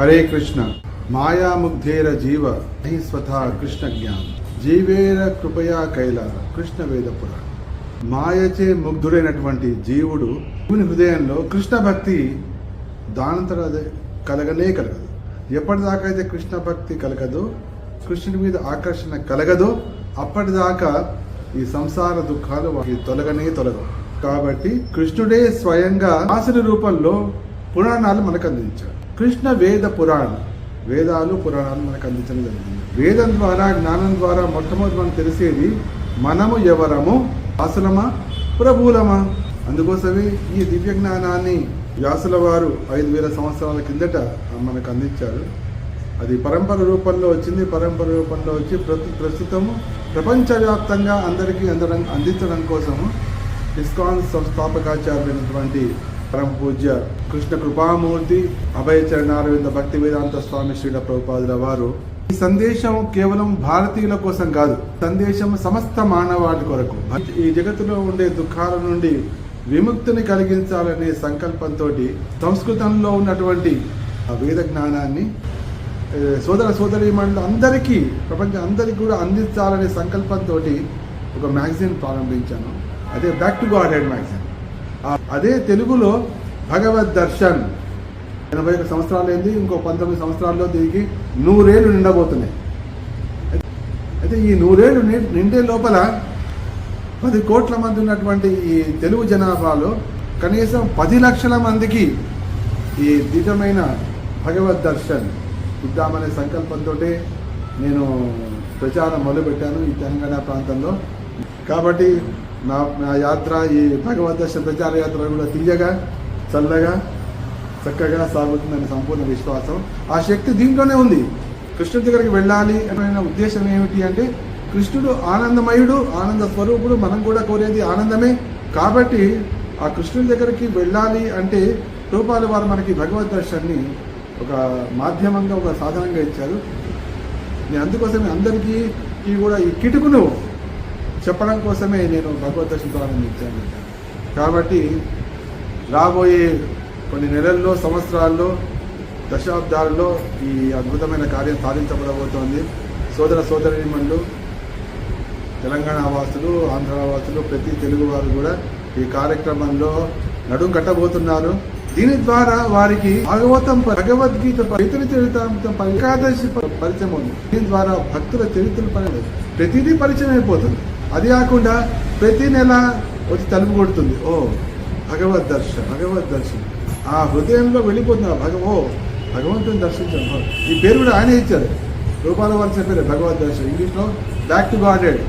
హరే కృష్ణ. మాయాముగ్ధేర జీవ నహి స్వతః కృష్ణ జ్ఞానం జీవేర కృపయా కైల కృష్ణ వేద పురాణ. మాయచే ముగ్ధుడైనటువంటి జీవుడు శివుని హృదయంలో కృష్ణ భక్తి దానంతర కలగనే కలగదు. ఎప్పటిదాకా అయితే కృష్ణ భక్తి కలగదో, కృష్ణుడి మీద ఆకర్షణ కలగదో, అప్పటిదాకా ఈ సంసార దుఃఖాలు వారికి తొలగనే తొలగవు. కాబట్టి కృష్ణుడే స్వయంగా ఆసుని రూపంలో పురాణాలు మనకు అందించాడు. కృష్ణ వేద పురాణం, వేదాలు పురాణాలు మనకు అందించడం జరిగింది. వేదం ద్వారా, జ్ఞానం ద్వారా మొట్టమొదటి మనకు తెలిసేది మనము ఎవరము, ఆసులమా ప్రభువులమా. అందుకోసమే ఈ దివ్య జ్ఞానాన్ని వ్యాసుల వారు 5000 సంవత్సరాల కిందట మనకు అందించారు. అది పరంపర రూపంలో వచ్చింది. పరంపర రూపంలో వచ్చి ప్రస్తుతము ప్రపంచవ్యాప్తంగా అందరికీ అందించడం కోసము ఇస్కాన్ సంస్థాపకాచార్యులైనటువంటి పరమ పూజ్య కృష్ణ కృపామూర్తి అభయచరణారవింద భక్తి వేదాంత స్వామి శ్రీల ప్రభుపాదుల వారు ఈ సందేశం కేవలం భారతీయుల కోసం కాదు, సందేశం సమస్త మానవాళి కొరకు, ఈ జగత్తులో ఉండే దుఃఖాల నుండి విముక్తిని కలిగించాలనే సంకల్పంతో సంస్కృతంలో ఉన్నటువంటి ఆ వేద జ్ఞానాన్ని సోదర సోదరీమణులు అందరికీ, ప్రపంచం అందరికీ కూడా అందించాలనే సంకల్పంతో ఒక మ్యాగజైన్ ప్రారంభించాను. అదే back to God head magazine. అదే తెలుగులో భగవద్ దర్శన్. 81 సంవత్సరాలు అయింది. ఇంకో 19 సంవత్సరాల్లో దీనికి 100 ఏళ్ళు నిండబోతున్నాయి. అయితే ఈ 100 ఏళ్ళు నిండే లోపల 10 కోట్ల మంది ఉన్నటువంటి ఈ తెలుగు జనాభాలో కనీసం 10 లక్షల మందికి ఈ దివ్యమైన భగవద్ దర్శన్ ఇద్దామనే సంకల్పంతో నేను ప్రచారం మొదలుపెట్టాను ఈ తెలంగాణ ప్రాంతంలో. కాబట్టి నా యాత్ర, ఈ భగవద్ దర్శన్ ప్రచార యాత్ర కూడా తీయగా, చల్లగా, చక్కగా సాగుతుందనే సంపూర్ణ విశ్వాసం. ఆ శక్తి దీంట్లోనే ఉంది. కృష్ణుడి దగ్గరికి వెళ్ళాలి అనే ఉద్దేశం ఏమిటి అంటే, కృష్ణుడు ఆనందమయుడు, ఆనంద స్వరూపుడు. మనం కూడా కోరేది ఆనందమే. కాబట్టి ఆ కృష్ణుడి దగ్గరికి వెళ్ళాలి అంటే రూపాల వారు మనకి భగవద్ దర్శన్ని ఒక మాధ్యమంగా, ఒక సాధనంగా ఇచ్చారు. నేను అందుకోసమే అందరికీ కూడా ఈ కిటుకును చెప్పడం కోసమే నేను భగవద్ దర్శనం ప్రారంభించాను. కాబట్టి రాబోయే కొన్ని నెలల్లో, సంవత్సరాల్లో, దశాబ్దాల్లో ఈ అద్భుతమైన కార్యం సాధించబడబోతోంది. సోదర సోదరీమణులు, తెలంగాణ వాసులు, ఆంధ్ర వాసులు, ప్రతి తెలుగు వారు కూడా ఈ కార్యక్రమంలో నడుం కట్టబోతున్నారు. దీని ద్వారా వారికి భాగవతం, భగవద్గీత, చైతన్య చరితామృతం, ఏకాదశి పరిచయం ఉంది. దీని ద్వారా భక్తుల చరిత్రలు ప్రతిదీ పరిచయం అయిపోతుంది. అది కాకుండా ప్రతి నెల వచ్చి తలుపు కొడుతుంది. ఓ భగవద్ దర్శన్, భగవద్ దర్శన్. ఆ హృదయంలో వెళ్ళిపోతుంది. భగవంతుని దర్శించాను. ఈ పేరు కూడా ఆయనే ఇచ్చారు. రూపాల వారు చెప్పారు భగవద్ దర్శన్. ఇంగ్లీష్లో బ్యాక్ టు గాడ్ హెడ్.